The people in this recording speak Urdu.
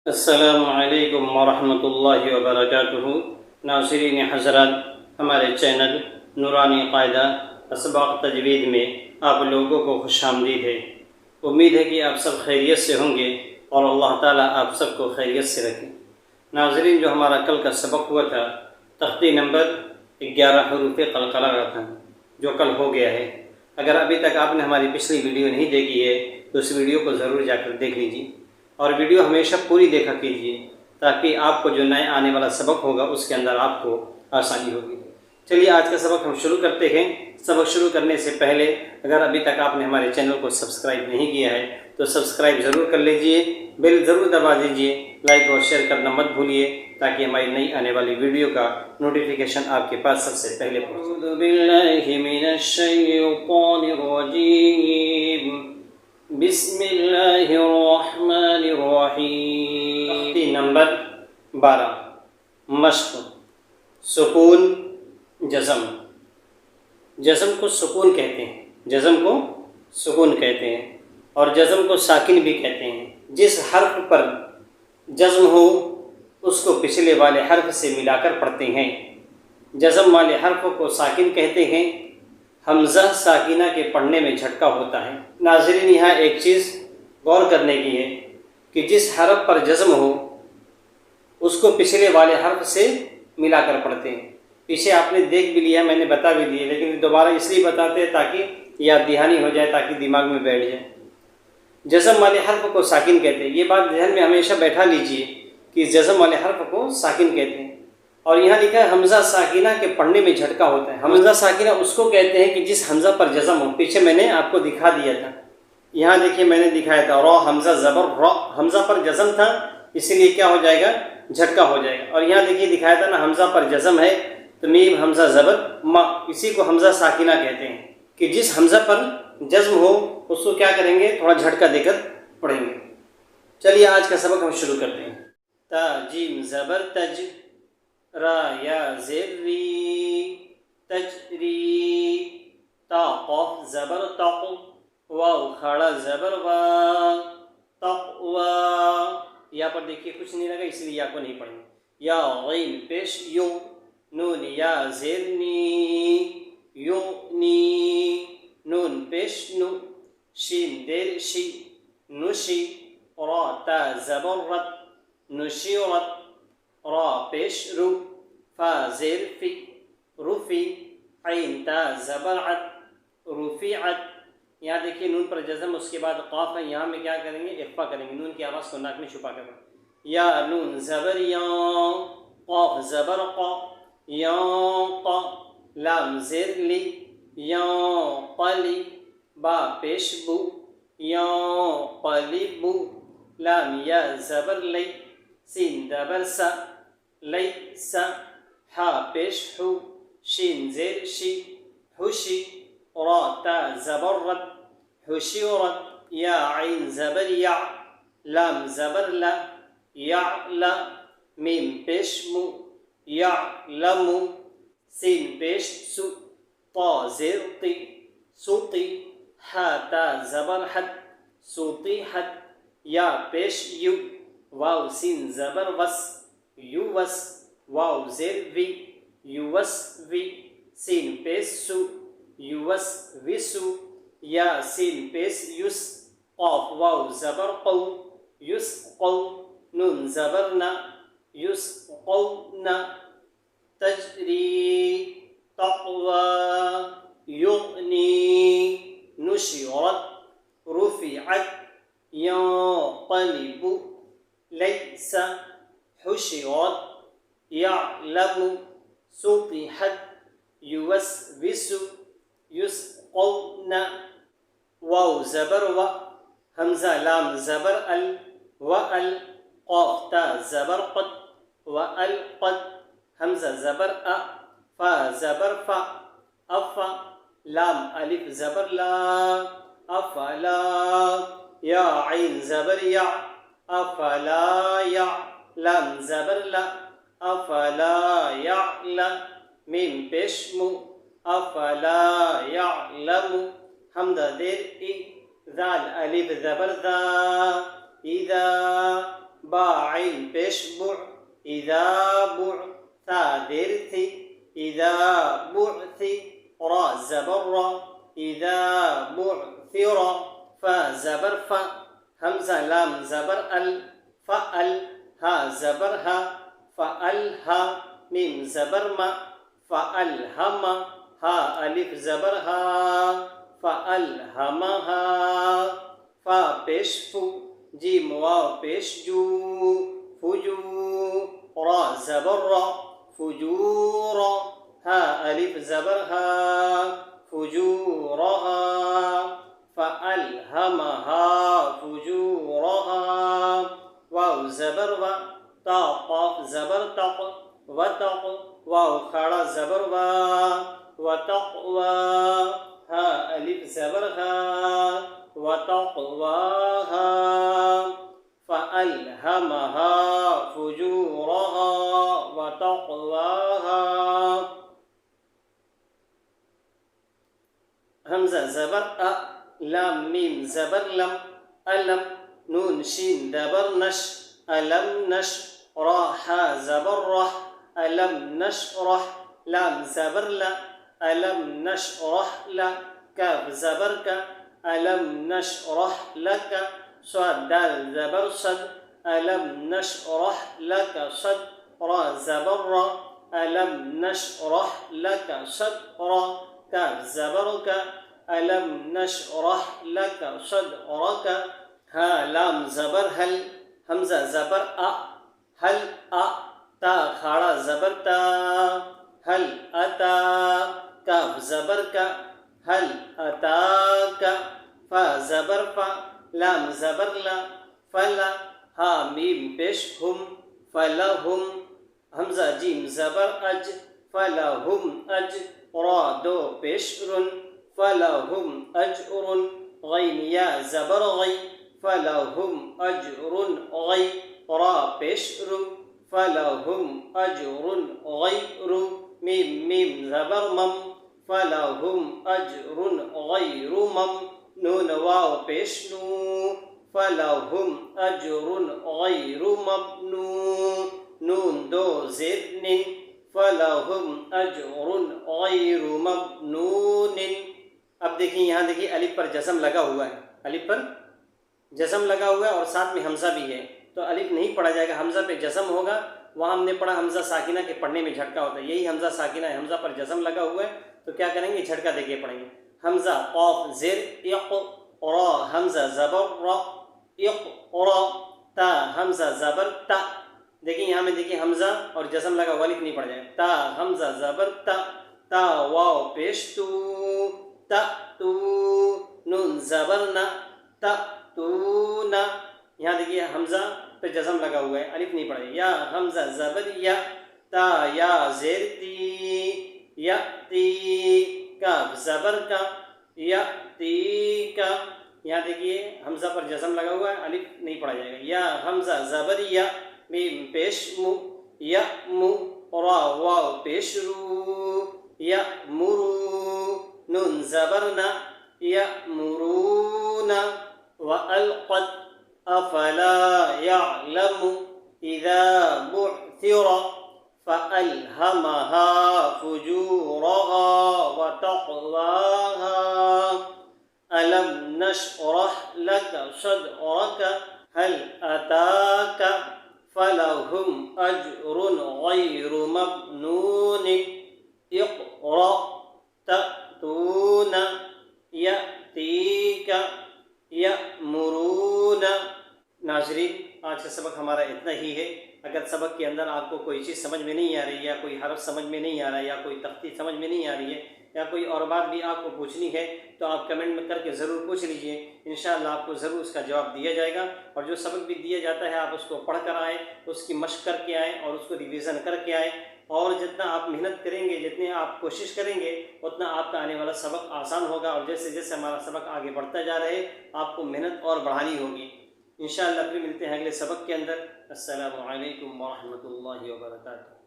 السلام علیکم ورحمۃ اللہ وبرکاتہ۔ ناظرین حضرات، ہمارے چینل نورانی قاعدہ اسباق تجوید میں آپ لوگوں کو خوش آمدید ہے۔ امید ہے کہ آپ سب خیریت سے ہوں گے اور اللہ تعالیٰ آپ سب کو خیریت سے رکھے۔ ناظرین، جو ہمارا کل کا سبق ہوا تھا تختی نمبر 11 حروف قلقلہ کا تھا، جو کل ہو گیا ہے۔ اگر ابھی تک آپ نے ہماری پچھلی ویڈیو نہیں دیکھی ہے تو اس ویڈیو کو ضرور جا کر دیکھ لیجیے، اور ویڈیو ہمیشہ پوری دیکھا کیجیے تاکہ آپ کو جو نئے آنے والا سبق ہوگا اس کے اندر آپ کو آسانی ہوگی۔ چلیے آج کا سبق ہم شروع کرتے ہیں۔ سبق شروع کرنے سے پہلے اگر ابھی تک آپ نے ہمارے چینل کو سبسکرائب نہیں کیا ہے تو سبسکرائب ضرور کر لیجئے، بیل ضرور دبا دیجئے، لائک اور شیئر کرنا مت بھولیے تاکہ ہماری نئی آنے والی ویڈیو کا نوٹیفیکیشن آپ کے پاس سب سے پہلے پہنچے۔ اعوذ باللہ من الشیطان الرجیم، بسم اللہ الرحمن الرحیم۔ تختی نمبر 12، مشق، سکون، جزم۔ جزم کو سکون کہتے ہیں، جزم کو سکون کہتے ہیں اور جزم کو ساکن بھی کہتے ہیں۔ جس حرف پر جزم ہو اس کو پچھلے والے حرف سے ملا کر پڑھتے ہیں۔ جزم والے حرف کو ساکن کہتے ہیں۔ حمزہ ساکنہ کے پڑھنے میں جھٹکا ہوتا ہے۔ ناظرین، یہاں ایک چیز غور کرنے کی ہے کہ جس حرف پر جزم ہو اس کو پچھلے والے حرف سے ملا کر پڑھتے ہیں۔ پیچھے آپ نے دیکھ بھی لیا، میں نے بتا بھی دیا، لیکن دوبارہ اس لیے بتاتے ہیں تاکہ یاد دہانی ہو جائے، تاکہ دماغ میں بیٹھ جائے۔ جزم والے حرف کو ساکن کہتے ہیں۔ یہ بات ذہن میں ہمیشہ بیٹھا لیجئے کہ جزم والے حرف کو ساکن کہتے ہیں۔ اور یہاں لکھا ہے حمزہ ساکنہ کے پڑھنے میں جھٹکا ہوتا ہے۔ حمزہ ساکنہ اس کو کہتے ہیں کہ جس حمزہ پر جزم ہو۔ پیچھے میں نے آپ کو دکھا دیا تھا، یہاں دیکھیے میں نے دکھایا تھا را حمزہ زبر را، حمزہ پر جزم تھا اسی لیے کیا ہو جائے گا، جھٹکا ہو جائے گا۔ اور یہاں دیکھیے دکھایا تھا نا حمزہ پر جزم ہے تو میم حمزہ زبر ما، اسی کو حمزہ ساکنہ کہتے ہیں کہ جس حمزہ پر جزم ہو اس کو کیا کریں گے، تھوڑا جھٹکا دے کر پڑھیں گے۔ چلیے آج کا سبق ہم شروع کرتے ہیں۔ تا جیم زبر تج، را یا زیر ری، تجری، تا قاف زبر تق، واو کھڑا زبر وا، تقوا۔ یہاں پر دیکھیے کچھ نہیں لگا اس لیے یا کو نہیں پڑھیں گے۔ یا غین پیش یو، نون یا زیر نی، یو نی، نون پیش نو، شین دیر شی، نشی، را تا زبر رت، نشیرت، را پیش رو، فا زیر فی، رفی، عین تا زبر عت، رفیعت۔ یہاں دیکھیے نون پر جزم، اس کے بعد قاف ہے، یہاں میں کیا کریں گے، اخفا کریں گے، نون کی آواز کو ناک میں چھپا کر۔ یا نون زبر یا، قاف زبر قا، یا قا، لام زیر لی، یا قلی، با پیش بو، یا قلیبو، لام یا زبر لی، سین دبر سا، لی سا، ہا پیش حو، شین زیر شی، حشی، را تا زبر رت، حشیرت، یا عین زبر یا، لام زبر لا، یعلا، میم پیش مو، یعلمو، سین پیش سو، طا زیر طی، سوطی، ہا تا زبر حد، سوطیحت، یا پیش یو، واو سین زبر وس، یووس، واو زیر وی، یووس وی، سین پیش سو، یووس وسو، یا سین پیش یس، قاف واو زبر قو، یس قو، نون زبر نا، یس قو نا، تجری، تقوی، یغنی، نشرت، رفعت، ينقلب، ليس، حشرت، يعلم، سطحت، يوسوس، يسقون، واو زبر و، حمزہ لام زبر ال، وال، قاف تا زبر قد، والقد، حمزہ زبر ا، فا زبر فا، افا، لام الف زبر لا، افلا، یا عین زبر یا، افلا یا، لام زبر لا، افلا یعلا، میم پیش مو، افلا یعلم، حمزہ دیر ای، ذال الف زبر ذا، اذا، با عین پیش بع اذا بعث دیر تھی اذا بعث را زبر را اذا بعثر فا زبر فا حمزہ لام زبر ال فأل ہا زبر ہا فألہا میم زبر ما فألہم ہا الف زبر ہا فألہمہا فا پیش فو جیم واو پیش جو فجو را زبر را فجورا ہا الف زبر ہا فجورہا فألہمہا فجورہا واو زبر و تا قاف زبر تق وتق واو کھڑا زبر وتقوى ہا الف زبر ہا وتقواها فألهمها فجورها وتقواها حمزہ زبر ا لام میم زبر لم الم نون شین دبر نش الم نش را حا زبر رح الم نشرح لام زبر لا الم نشرح لا کاف زبر کا الم نشرح لك صاد دال زبر صد الم نشرح لك صدرا زبر را الم نشرح لك صدرا کاف زبر کا الم نشرح لك صدرك ہا لام زبر ہل حمزہ زبر ا ہل ا تا کھڑا زبر تا ہل اتا کاف زبر کا ہل اتا کا فا زبر فا لام زبر لا فلا ہا میم پیش ہم فلہم حمزہ جیم زبر اج فلہم اج را دو پیش رن فلہم اجر غین یا زبر غی فلہم اجر غی را پیش رو فلہم اجر غیر میم میم زبر مم فلہم اجر غیر مم نون واو پیش نو فلہم اجر غیر ممنون نون دو زیر نن فلہم اجر غیر ممنون اب دیکھیں یہاں دیکھیں الف پر جزم لگا ہوا ہے الف پر جزم لگا ہوا ہے اور ساتھ میں حمزہ بھی ہے تو الف نہیں پڑھا جائے گا حمزہ پہ جزم ہوگا وہاں ہم نے پڑھا حمزہ ساکنہ کے پڑھنے میں جھٹکا ہوتا ہے یہی حمزہ ساکنہ ہے حمزہ پر جزم لگا ہوا ہے تو کیا کریں گے جھٹکا دے کے پڑھیں گے حمزہ قاف زیر اق را حمزہ زبر را اق را تا حمزہ زبر تا دیکھیں یہاں میں دیکھیں حمزہ اور جزم لگا ہوا الف نہیں پڑھ جائے تا حمزہ زبر تا تا واو پیش تو تا تو نون زبر نا تا تو نا یہاں دیکھیے حمزہ پہ جزم لگا ہوا ہے الف نہیں پڑھے یا حمزہ زبر یا تا یا زیر تی یا تی کاف زبر کا یا تی کا یہاں دیکھیے حمزہ پر جزم لگا ہوا ہے الف نہیں پڑھا جائے گا یا حمزہ زبر یا میم پیش مو یا مو را واو پیش رو یا مرو نون زبر نا یا مرونا وألقت أفلا يعلم إذا بعثر فألهمها فجورها وتقواها ألم نشرح لك صدرك هل أتاك فلهم أجر غير ممنون اقرأ تأتون يأتيك یأمرون ناظرین آج کا سبق ہمارا اتنا ہی ہے اگر سبق کے اندر آپ کو کوئی چیز سمجھ میں نہیں آ رہی یا کوئی حرف سمجھ میں نہیں آ رہا ہے یا کوئی تختی سمجھ میں نہیں آ رہی ہے یا کوئی اور بات بھی آپ کو پوچھنی ہے تو آپ کمنٹ میں کر کے ضرور پوچھ لیجئے انشاءاللہ آپ کو ضرور اس کا جواب دیا جائے گا اور جو سبق بھی دیا جاتا ہے آپ اس کو پڑھ کر آئیں اس کی مشق کر کے آئیں اور اس کو ریویژن کر کے آئیں اور جتنا آپ محنت کریں گے جتنے آپ کوشش کریں گے اتنا آپ کا آنے والا سبق آسان ہوگا اور جیسے جیسے ہمارا سبق آگے بڑھتا جا رہے آپ کو محنت اور بڑھانی ہوگی انشاءاللہ پھر ملتے ہیں اگلے سبق کے اندر السلام علیکم ورحمۃ اللہ وبرکاتہ